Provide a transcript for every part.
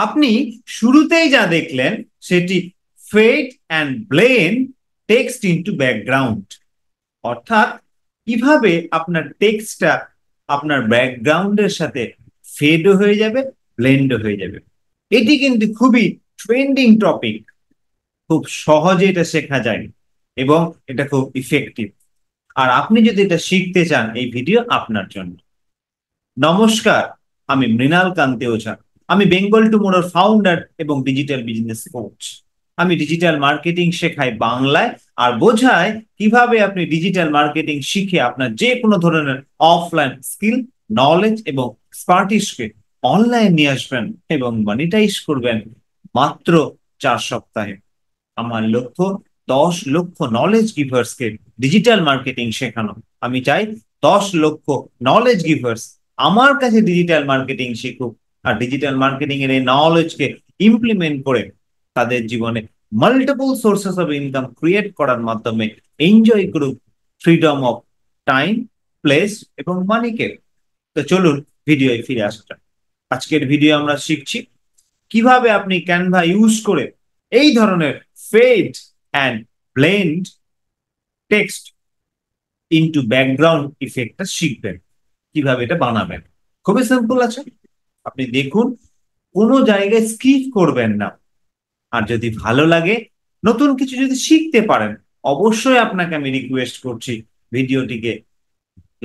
আপনি শুরুতেই যা দেখলেন সেটি fade and blend text into background, অর্থাৎ কিভাবে আপনার টেক্সটটা আপনার ব্যাকগ্রাউন্ডের সাথে ফেডও হয়ে যাবে, ব্লেন্ডও হয়ে যাবে। এটি কিন্তু খুবই ট্রেন্ডিং টপিক, খুব সহজে এটা শেখা যায় এবং এটা খুব ইফেক্টিভ। আর আপনি যদি এটা শিখতে চান, এই ভিডিও আপনার জন্য। নমস্কার, আমি মৃণাল কান্তি ওঝা। আমি বেঙ্গল টুমোরোর ফাউন্ডার এবং ডিজিটাল বিজনেস কোচ। আমি ডিজিটাল মার্কেটিং শেখাই বাংলায় আর বোঝাই কিভাবে আপনি ডিজিটাল মার্কেটিং শিখে আপনার যে কোনো ধরনের অফলাইন স্কিল, নলেজ এবং এক্সপার্টিসকে অনলাইন নিয়ে আসবেন এবং মনিটাইজ করবেন মাত্র 4 সপ্তাহে। আমার লক্ষ্য 10 লক্ষ নলেজ গিভার্সকে ডিজিটাল মার্কেটিং শেখানো। আমি চাই 10 লক্ষ নলেজ গিভার্স আমার কাছে ডিজিটাল মার্কেটিং শিখুক আর ডিজিটাল মার্কেটিং এর এই নলেজকে ইমপ্লিমেন্ট করে তাদের জীবনে multiple sources of income create করার মাধ্যমে এনজয় করুক ফ্রিডম অফ টাইম, প্লেস এবং মানিকে। তো চলুন ভিডিওয় ফিরে আসা যাক। আজকের ভিডিও আমরা শিখছি কিভাবে আপনি ক্যানভা ইউজ করে এই ধরনের fade and blend text into background ইফেক্টটা শিখবেন, কিভাবে এটা বানাবেন। খুবই সিম্পল আছে, আপনি দেখুন, কোনো জায়গায় স্কিপ করবেন না। আর যদি ভালো লাগে, নতুন কিছু যদি শিখতে পারেন, অবশ্যই আপনাকে আমি রিকোয়েস্ট করছি ভিডিওটিকে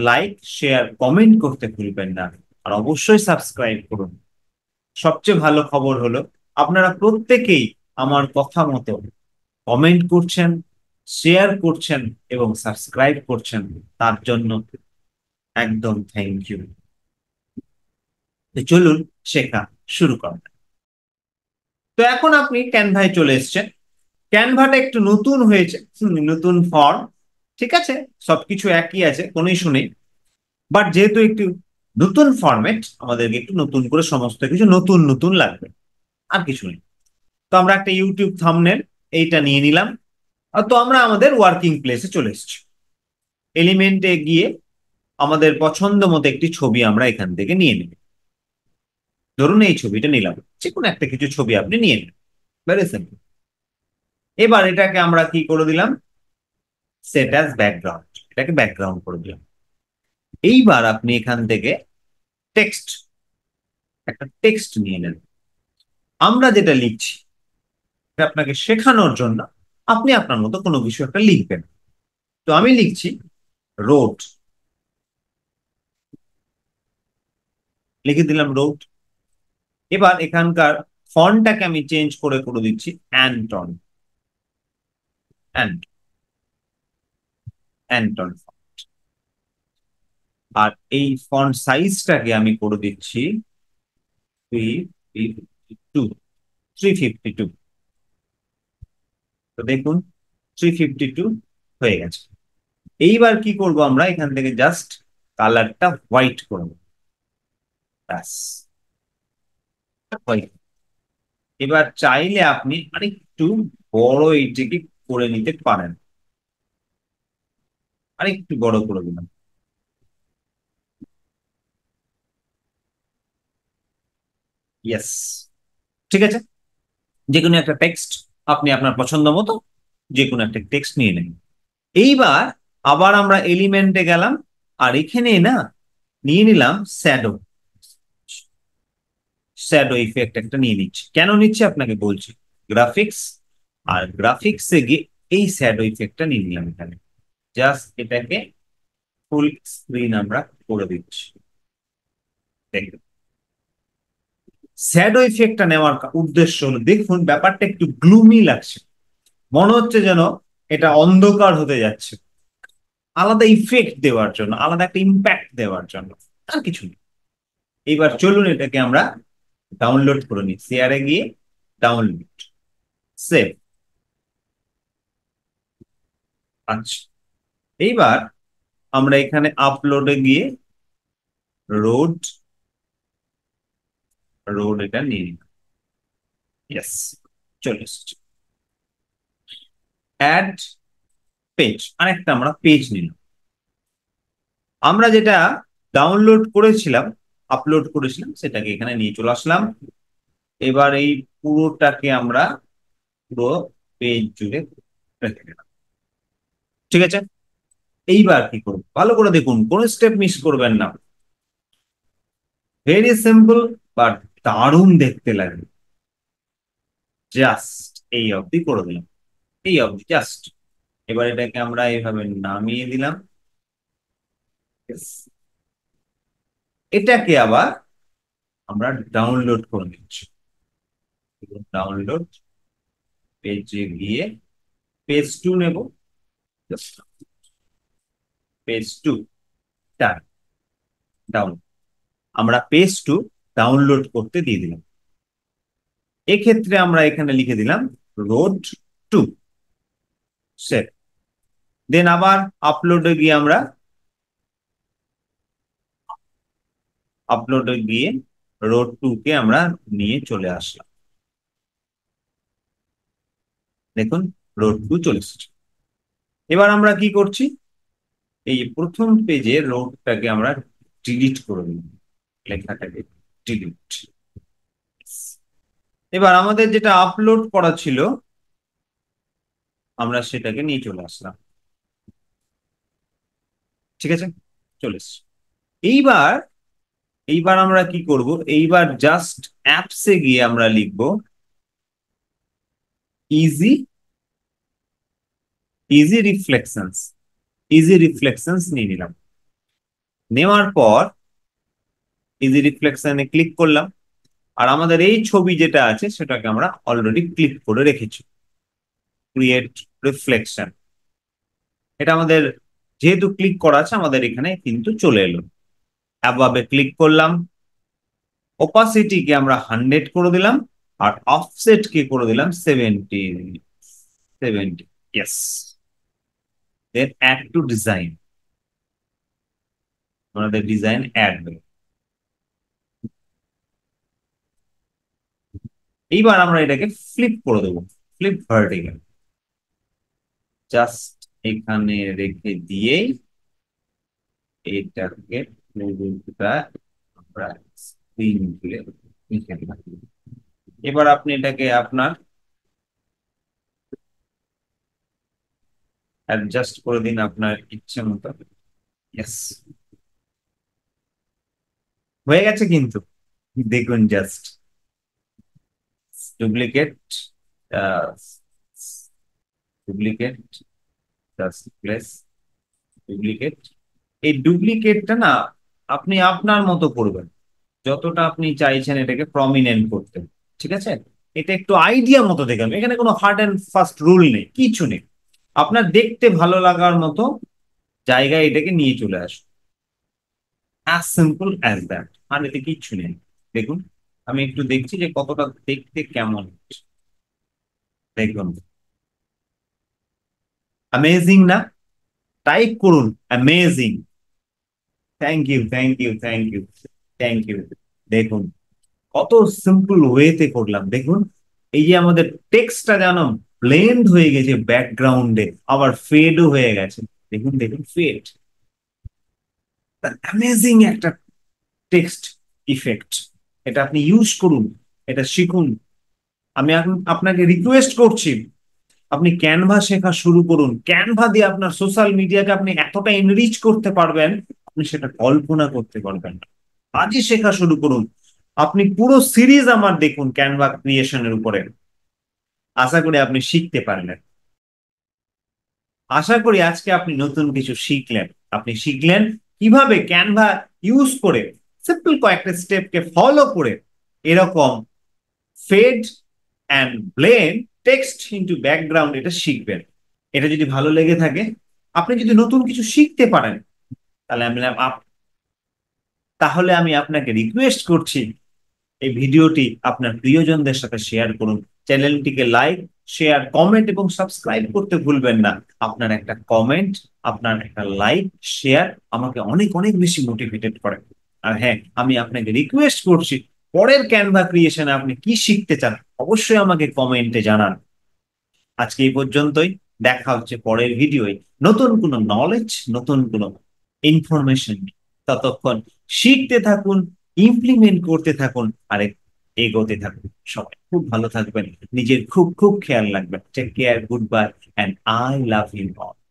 লাইক, শেয়ার, কমেন্ট করতে ভুলবেন না। আর অবশ্যই সাবস্ক্রাইব করুন। সবচেয়ে ভালো খবর হলো আপনারা প্রত্যেকেই আমার কথা মতো কমেন্ট করছেন, শেয়ার করছেন এবং সাবস্ক্রাইব করছেন, তার জন্য একদম থ্যাংক ইউ। চলুন শেখা শুরু করা যাক। তো এখন আপনি ক্যানভায় চলে এসেছেন। ক্যানভাটা একটু নতুন হয়েছে, নতুন ফর্ম, ঠিক আছে, সবকিছু একই আছে, কোনো ইস্যু নেই। বাট যেহেতু একটু নতুন ফরম্যাট, আমাদেরকে একটু নতুন করে সমস্ত কিছু নতুন নতুন লাগবে, আর কিছু নেই। তো আমরা একটা ইউটিউব থাম্বনেল এইটা নিয়ে নিলাম। তো আমরা আমাদের ওয়ার্কিং প্লেসে চলে এসেছি। এলিমেন্টে গিয়ে আমাদের পছন্দ মতো একটি ছবি আমরা এখান থেকে নিয়ে নেব। ধরুন এই ছবিটা নিলাম, যে কোনো একটা কিছু ছবি আপনি নিয়ে নেন, ভেরি সিম্পল। এবার এটাকে আমরা কি করে দিলাম, সেট অ্যাজ ব্যাকগ্রাউন্ড, এটাকে ব্যাকগ্রাউন্ড করে দিলাম। এইবার আপনি এখান থেকে টেক্সট, একটা টেক্সট নিয়ে নেন। আমরা যেটা লিখছি এটা আপনাকে শেখানোর জন্য আপনি আপনার মতো কোনো কিছু একটা লিখবেন। তো আমি লিখছি রোড, লিখে দিলাম রোড। এবার এখানকার ফন্টটাকে আমি চেঞ্জ করে করে দিচ্ছি অ্যান্টন, অ্যান্ড অ্যান্টন। আর এই ফন্ট সাইজটাকে আমি করে দিচ্ছি 352, 352। তো দেখুন 352 হয়ে গেছে। এইবার কি করব, আমরা এখান থেকে জাস্ট কালারটা হোয়াইট করব, ব্যাস হোয়াইট। এবার চাইলে আপনি আরেকটু বড় এইটিকে করে নিতে পারেন, আরেকটু বড় করে দিলাম। ইয়েস, ঠিক আছে। যে কোনো একটা টেক্সট আপনি আপনার পছন্দ মতো যে কোনো একটা টেক্সট নিয়ে নেন। এইবার আবার আমরা এলিমেন্টে গেলাম, আর এখানে না নিয়ে নিলাম শ্যাডো, শ্যাডো ইফেক্ট একটা নিয়ে নিচ্ছি। কেন নিচ্ছি আপনাকে বলছি। গ্রাফিক্স, আর গ্রাফিক্সে গিয়ে এই শ্যাডো ইফেক্টটা নিয়ে নিলাম এখানে। জাস্ট এটাকে ফুল স্ক্রিন আমরা করে দিচ্ছি। দেখুন শ্যাডো ইফেক্টটা নেওয়ার উদ্দেশ্য হলো, দেখুন ব্যাপারটা একটু গ্লুমি লাগছে, মনে হচ্ছে যেন এটা অন্ধকার হতে যাচ্ছে। আলাদা ইফেক্ট দেওয়ার জন্য, আলাদা একটা ইম্প্যাক্ট দেওয়ার জন্য, আর কিছু নেই। এইবার চলুন এটাকে আমরা ডাউনলোড করে নিই। শেয়ারে গিয়ে ডাউনলোড, সেভ। আচ্ছা, এইবার আমরা এখানে আপলোডে গিয়ে রোড, রোড এটা নিয়ে নিই। ইয়েস, চলে এসেছে। অ্যাড পেজ, আরেকটা আমরা পেজ নিলাম। আমরা যেটা ডাউনলোড করেছিলাম, আপলোড করেছিলাম, সেটাকে এখানে নিয়ে চলে আসলাম। এবার এই পুরোটাকে আমরা পুরো পেজ জুড়ে রেখে দিলাম। ঠিক আছে, এইবার কি করবো ভালো করে দেখুন, কোন স্টেপ মিস করবেন না। ভেরি সিম্পল বাট দারুণ দেখতে লাগে। জাস্ট এই অবধি করে দিলাম, এই অবধি জাস্ট। এবার এটাকে আমরা এইভাবে নামিয়ে দিলাম। Yes. এটাকে আবার আমরা ডাউনলোড করে নিচ্ছি। ডাউনলোড, পেজে গিয়ে পেজ 2 নেব। পেজ 2 ডাউন, আমরা পেজ 2 ডাউনলোড করতে দিয়ে দিলাম। এক্ষেত্রে আমরা এখানে লিখে দিলাম রোড 2 সেভ। দেন আবার আপলোডে গিয়ে আমরা আপলোডে গিয়ে রোড 2 কে আমরা নিয়ে চলে আসলাম। দেখুন রোড 2 চলে এসেছে। এবার আমরা কি করছি, এই প্রথম পেজে রোডটাকে আমরা ডিলিট করে দিলাম, লেখাটাকে ডিলিট। এবার আমাদের যেটা আপলোড করা ছিল আমরা সেটাকে নিয়ে চলে আসলাম। ঠিক আছে, চলে এসছি। এইবার এইবার আমরা কি করব, এইবার জাস্ট অ্যাপসে গিয়ে আমরা লিখব easy easy reflections. Easy reflections নিয়ে নিলাম। নেওয়ার পর ইজি রিফ্লেকশনে ক্লিক করলাম। আর আমাদের এই ছবি যেটা আছে সেটাকে আমরা অলরেডি ক্লিক করে রেখেছি, ক্রিয়েট রিফ্লেকশন। এটা আমাদের যেহেতু ক্লিক করা আছে আমাদের এখানে কিন্তু চলে এলো। অ্যাবাবে ক্লিক করলাম, ওপাসিটিকে আমরা 100 করে দিলাম, আর অফসেট কে করে দিলাম 70। Yes. Then add to design, আমাদের ডিজাইন অ্যাড হলো। এইবার আমরা এটাকে ফ্লিপ করে দেবো, ফ্লিপ ভার্টিক্যাল। জাস্ট এখানে রেখে দিয়েই এটাকে আমরা স্ক্রিন খুলে লিখে দিলাম। এবার আপনি এটাকে আপনার অ্যাডজাস্ট করে দিন আপনার ইচ্ছে মতো। ইয়েস, হয়ে গেছে কিন্তু, দেখুন just duplicate, duplicate, just place duplicate. এই ডুপ্লিকেটটা না আপনি আপনার মতো করবেন, যতটা আপনি চাইছেন এটাকে প্রমিনেন্ট করতে। ঠিক আছে, এটা একটু আইডিয়া মতো দেখবেন, এখানে কোনো হার্ড অ্যান্ড ফাস্ট রুল নেই, কিছু নেই। আপনার দেখতে ভালো লাগার মতো জায়গায় এটাকে নিয়ে চলে আসুন, অ্যাজ সিম্পল অ্যাজ দ্যাট। আর এতে কিচ্ছু নেই। দেখুন আমি একটু দেখছি যে কতটা দেখতে কেমন হচ্ছে। দেখুন অ্যামেজিং না? টাইপ করুন amazing. Thank you, thank you, thank you, thank you. দেখুন কত সিম্পল ওয়েতে করলাম। দেখুন এই যে আমাদের টেক্সটটা যেন ব্লেন্ড হয়ে গেছে ব্যাকগ্রাউন্ডে, আবার ফেডও হয়ে গেছে। দেখুন দেখুন ফেড, অ্যামেজিং একটা টেক্সট ইফেক্ট। এটা আপনি ইউজ করুন, এটা শিখুন। আমি এখন আপনাকে রিকোয়েস্ট করছি আপনি ক্যানভা শেখা শুরু করুন। ক্যানভা দিয়ে আপনার সোশ্যাল মিডিয়াকে আপনি এতটা এনরিচ করতে পারবেন আপনি সেটা কল্পনা করতে পারবেন না। আজই শেখা শুরু করুন। আপনি পুরো সিরিজ আমার দেখুন ক্যানভা ক্রিয়েশনের উপরে, আশা করি আপনি শিখতে পারলেন। আশা করি আজকে আপনি নতুন কিছু শিখলেন। আপনি শিখলেন কিভাবে ক্যানভা ইউজ করে সিম্পল কয়েকটা স্টেপকে ফলো করে এরকম fade and blend text into background এটা শিখবেন। এটা যদি ভালো লেগে থাকে, আপনি যদি নতুন কিছু শিখতে পারেন, তাহলে আমি আপনাকে রিকোয়েস্ট করছি এই ভিডিওটি আপনার প্রিয়জনদের সাথে শেয়ার করুন। চ্যানেলটিকে লাইক, শেয়ার, কমেন্ট এবং সাবস্ক্রাইব করতে ভুলবেন না। আপনার একটা কমেন্ট, আপনার একটা লাইক, শেয়ার আমাকে অনেক অনেক বেশি মোটিভেটেড করে। আর হ্যাঁ, আমি আপনাকে রিকোয়েস্ট করছি পরের ক্যানভা ক্রিয়েশনে আপনি কি শিখতে চান অবশ্যই আমাকে কমেন্টে জানান। আজকে এই পর্যন্তই, দেখা হচ্ছে পরের ভিডিওয় নতুন কোনো নলেজ, নতুন কোনো ইনফরমেশন। ততক্ষণ শিখতে থাকুন, ইমপ্লিমেন্ট করতে থাকুন। আর এগোতে থাকবে। সবাই খুব ভালো থাকবেন, নিজের খুব খুব খেয়াল রাখবেন। Take care, goodbye, and I love you all.